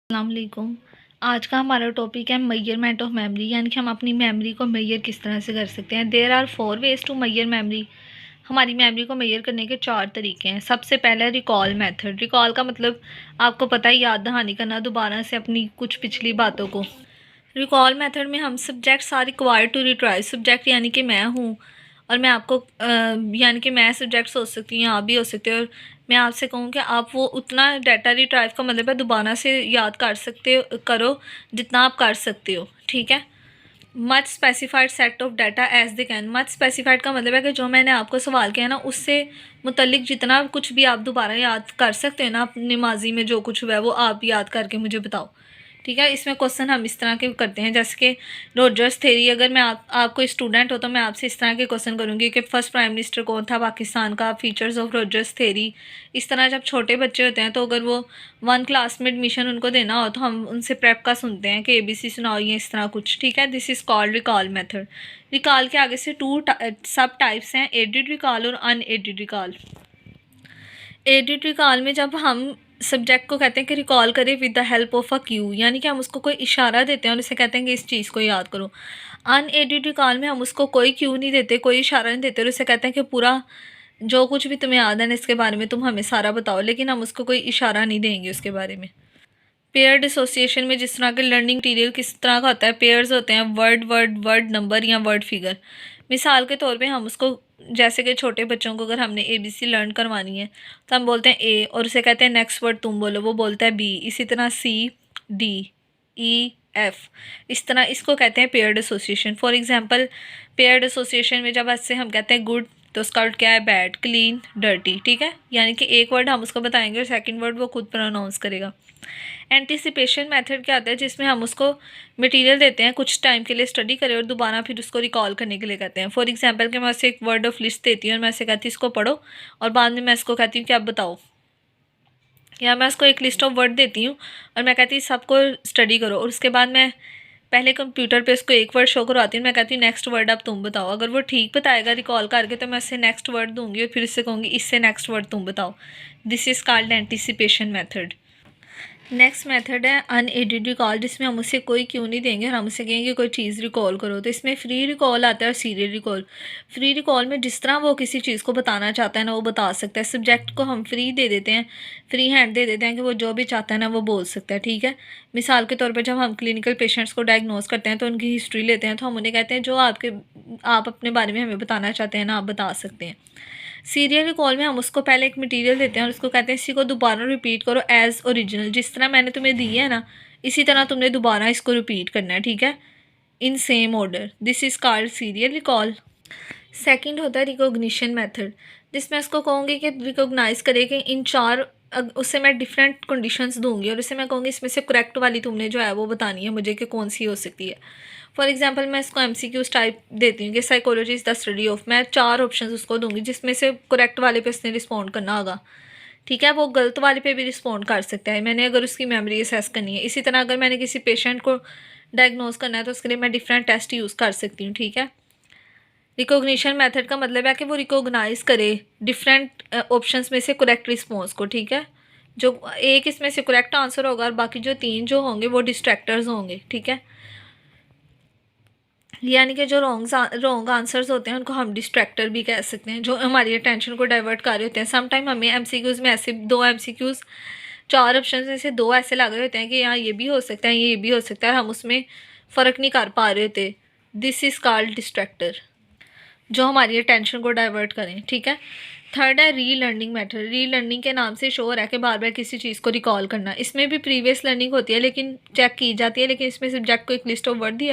अस्सलामुअलैकुम। आज का हमारा टॉपिक है मेजरमेंट ऑफ मेमोरी, यानी कि हम अपनी मेमोरी को मेजर किस तरह से कर सकते हैं। There are 4 ways to measure memory. हमारी मेमोरी को मेजर करने के 4 तरीके हैं। सबसे पहला रिकॉल मेथड। रिकॉल का मतलब आपको पता है, याद दहानी करना दोबारा से अपनी कुछ पिछली बातों को। रिकॉल मेथड में हम subjects are required to retrieve. Subject यानी कि मैं हूँ और मैं आपको यानी कि मैं सब्जेक्ट सोच सकती हूँ, आप भी हो सकते हो, और मैं आपसे कहूँ कि आप वो उतना डाटा रिट्राइव का मतलब है दोबारा से याद कर सकते हो, करो जितना आप कर सकते हो, ठीक है। Much specified set of data as they can. Much specified का मतलब है कि जो मैंने आपको सवाल किया ना, उससे मुतल्लिक जितना कुछ भी आप दोबारा याद कर सकते हो ना, अपनी माजी में जो कुछ हुआ है वो आप याद करके मुझे बताओ, ठीक है। इसमें क्वेश्चन हम इस तरह के करते हैं, जैसे कि रोजर्स थ्योरी। अगर मैं आप कोई स्टूडेंट हो तो मैं आपसे इस तरह के क्वेश्चन करूँगी कि फर्स्ट प्राइम मिनिस्टर कौन था पाकिस्तान का, फीचर्स ऑफ रोजर्स थ्योरी। इस तरह जब छोटे बच्चे होते हैं तो अगर वो 1 क्लास में एडमिशन उनको देना हो तो हम उनसे प्रेप का सुनते हैं कि ABC सुनाओ, ये इस तरह कुछ, ठीक है। This is called recall method. Recall के आगे से 2 सब टाइप्स हैं, एडिड रिकॉल और अनएडिड रिकॉल। एडिड रिकॉल में जब हम सब्जेक्ट को कहते हैं कि रिकॉल करें with the help of a Q, यानी कि हम उसको कोई इशारा देते हैं और उसे कहते हैं कि इस चीज़ को याद करो। अनएडिड रिकॉल में हम उसको कोई क्यू नहीं देते, कोई इशारा नहीं देते और उसे कहते हैं कि पूरा जो कुछ भी तुम्हें याद है ना इसके बारे में तुम हमें सारा बताओ, लेकिन हम उसको कोई इशारा नहीं देंगे उसके बारे में। पेयर्ड एसोसिएशन में जिस तरह के लर्निंग मटीरियल किस तरह का होता है, पेयर्स होते हैं, वर्ड वर्ड वर्ड नंबर या वर्ड फिगर। मिसाल के तौर पे हम उसको, जैसे कि छोटे बच्चों को अगर हमने ABC लर्न करवानी है तो हम बोलते हैं A और उसे कहते हैं नेक्स्ट वर्ड तुम बोलो, वो बोलता है B। इसी तरह C, D, E, F। इस तरह इसको कहते हैं paired association. For example, paired association में जब ऐसे हम कहते हैं गुड तो उसका अर्थ क्या है, बैड, क्लीन, डर्टी, ठीक है। यानी कि एक वर्ड हम उसको बताएंगे और सेकंड वर्ड वो खुद प्रोनाउंस करेगा। एंटिसिपेशन मेथड क्या होता है, जिसमें हम उसको मटेरियल देते हैं, कुछ टाइम के लिए स्टडी करें और दोबारा फिर उसको रिकॉल करने के लिए कहते हैं। फॉर एग्जांपल कि मैं उसे एक वर्ड ऑफ लिस्ट देती हूँ और मैं उसे कहती हूँ इसको पढ़ो, और बाद में मैं इसको कहती हूँ कि आप बताओ। या मैं उसको एक लिस्ट ऑफ वर्ड देती हूँ और मैं कहती हूँ सबको स्टडी करो, और उसके बाद मैं पहले कंप्यूटर पे उसको एक वर्ड शो करवाती हूँ, मैं कहती हूँ नेक्स्ट वर्ड अब तुम बताओ। अगर वो ठीक बताएगा रिकॉल करके तो मैं उससे नेक्स्ट वर्ड दूंगी और फिर उससे कहूँगी इससे नेक्स्ट वर्ड तुम बताओ। This is called anticipation method. Next method है अनएडिड रिकॉल, जिसमें हम उसे कोई क्यों नहीं देंगे और हम उसे कहेंगे कोई चीज़ रिकॉल करो। तो इसमें फ्री रिकॉल आता है और सीरियल रिकॉल। फ्री रिकॉल में जिस तरह वो किसी चीज़ को बताना चाहता है ना वो बता सकता है। सब्जेक्ट को हम फ्री दे देते हैं, फ्री हैंड दे देते हैं कि वो जो भी चाहता है ना वो बोल सकता है, ठीक है। मिसाल के तौर पर जब हम क्लिनिकल पेशेंट्स को डायग्नोज करते हैं तो उनकी हिस्ट्री लेते हैं, तो हम उन्हें कहते हैं जो आप अपने बारे में हमें बताना चाहते हैं ना आप बता सकते हैं। सीरियल रिकॉल में हम उसको पहले एक मटेरियल देते हैं और उसको कहते हैं इसी को दोबारा रिपीट करो एज ओरिजिनल। जिस तरह मैंने तुम्हें दी है ना इसी तरह तुमने दोबारा इसको रिपीट करना है, ठीक है, in same order. This is called serial recall. Second होता है रिकॉग्निशन मेथड, जिसमें इसको कहूँगी कि रिकॉग्नाइज करे कि इन 4, उससे मैं डिफरेंट कंडीशंस दूंगी और उसे मैं कहूँगी इसमें से करेक्ट वाली तुमने जो है वो बतानी है मुझे कि कौन सी हो सकती है। फॉर एग्जांपल मैं इसको MCQs टाइप देती हूँ कि psychology is the study of, मैं 4 ऑप्शंस उसको दूंगी जिसमें से करेक्ट वाले पे उसने रिस्पॉन्ड करना होगा, ठीक है। वो गलत वाले पे भी रिस्पॉन्ड कर सकता है, मैंने अगर उसकी मेमोरी असेस करनी है। इसी तरह अगर मैंने किसी पेशेंट को डायग्नोज करना है तो उसके लिए मैं डिफरेंट टेस्ट यूज़ कर सकती हूँ, ठीक है। रिकॉग्निशन मेथड का मतलब है कि वो रिकॉग्नाइज करे डिफरेंट ऑप्शंस में से करेक्ट रिस्पॉन्स को, ठीक है। जो एक इसमें से करेक्ट आंसर होगा और बाकी जो 3 जो होंगे वो डिस्ट्रैक्टर्स होंगे, ठीक है। यानी कि जो रॉन्ग आंसर्स होते हैं उनको हम डिस्ट्रैक्टर भी कह सकते हैं, जो हमारी अटेंशन को डाइवर्ट कर रहे होते हैं। सम टाइम हमें MCQs में ऐसे 2 MCQs 4 ऑप्शन में से 2 ऐसे लग रहे होते हैं कि यहाँ ये भी हो सकता है ये भी हो सकता है, हम उसमें फ़र्क नहीं कर पा रहे होते। दिस इज़ कॉल्ड डिस्ट्रैक्टर, जो हमारी अटेंशन को डाइवर्ट करें, ठीक है। थर्ड है री लर्निंग मेथड। री लर्निंग के नाम से शोर है कि बार बार किसी चीज़ को रिकॉल करना। इसमें भी प्रीवियस लर्निंग होती है लेकिन चेक की जाती है, लेकिन इसमें सब्जेक्ट को एक लिस्ट ऑफ वर्ड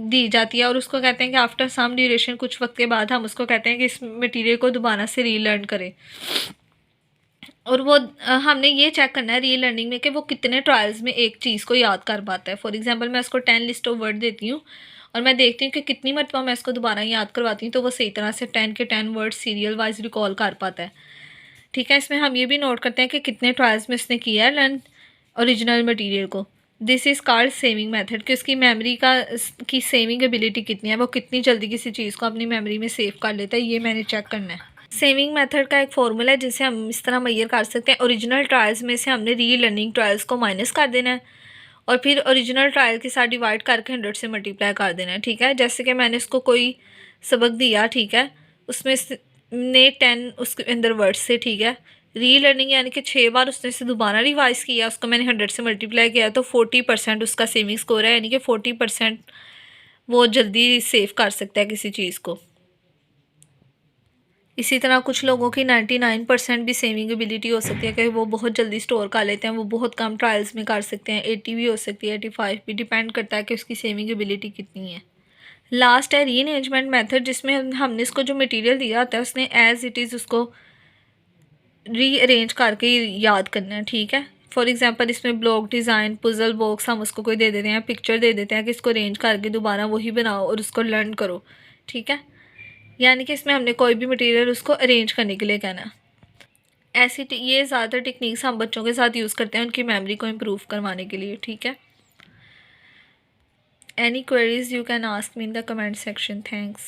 दी जाती है और उसको कहते हैं कि आफ्टर सम ड्यूरेशन, कुछ वक्त के बाद हम उसको कहते हैं कि इस मटेरियल को दोबारा से री लर्न करें। और वो हमने ये चेक करना है री लर्निंग में कि वो कितने ट्रायल्स में एक चीज़ को याद कर पाता है। फॉर एग्जांपल मैं उसको 10 लिस्ट ऑफ वर्ड देती हूँ और मैं देखती हूँ कि कितनी मरतबा मैं इसको दोबारा याद करवाती हूँ तो वो सही तरह से 10 के 10 वर्ड सीरियल वाइज रिकॉल कर पाता है, ठीक है। इसमें हम ये भी नोट करते हैं कि कितने ट्रायल्स में उसने किया है लर्न ओरिजिनल मटेरियल को। This is called saving method, कि उसकी मेमोरी की सेविंग एबिलिटी कितनी है, वो कितनी जल्दी किसी चीज़ को अपनी मेमोरी में सेव कर लेता है, ये मैंने चेक करना है। सेविंग मेथड का एक फॉर्मूला है जिसे हम इस तरह मैयर कर सकते हैं। ओरिजिनल ट्रायल्स में से हमने री लर्निंग ट्रायल्स को माइनस कर देना है और फिर ओरिजिनल ट्रायल के साथ डिवाइड करके 100 से मल्टीप्लाई कर देना है, ठीक है। जैसे कि मैंने इसको कोई सबक दिया, ठीक है, उसमें ने 10 उसके अंदर वर्ड्स से, ठीक है। री लर्निंग यानी कि 6 बार उसने से दोबारा रिवाइज़ किया, उसको मैंने 100 से मल्टीप्लाई किया, तो 40% उसका सेविंग स्कोर है, यानी कि 40% वो जल्दी सेव कर सकता है किसी चीज़ को। इसी तरह कुछ लोगों की 99% भी सेविंग एबिलिटी हो सकती है कि वो बहुत जल्दी स्टोर कर लेते हैं, वो बहुत कम ट्रायल्स में कर सकते हैं। 80 भी हो सकती है, 85 भी, डिपेंड करता है कि उसकी सेविंग एबिलिटी कितनी है। लास्ट है रीअरेंजमेंट मेथड, जिसमें हमने इसको जो मटेरियल दिया होता है उसने एज इट इज़ उसको रीअरेंज करके याद करना है, ठीक है। फॉर एग्जांपल इसमें ब्लॉक डिज़ाइन, पुजल बॉक्स हम उसको कोई दे देते हैं, पिक्चर दे देते हैं कि इसको अरेंज करके दोबारा वही बनाओ और उसको लर्न करो, ठीक है। यानी कि इसमें हमने कोई भी मटेरियल उसको अरेंज करने के लिए कहना है। ऐसी ये ज़्यादातर टेक्निक्स हम बच्चों के साथ यूज़ करते हैं उनकी मेमोरी को इम्प्रूव करवाने के लिए, ठीक है। Any queries you can ask me in the comment section. Thanks.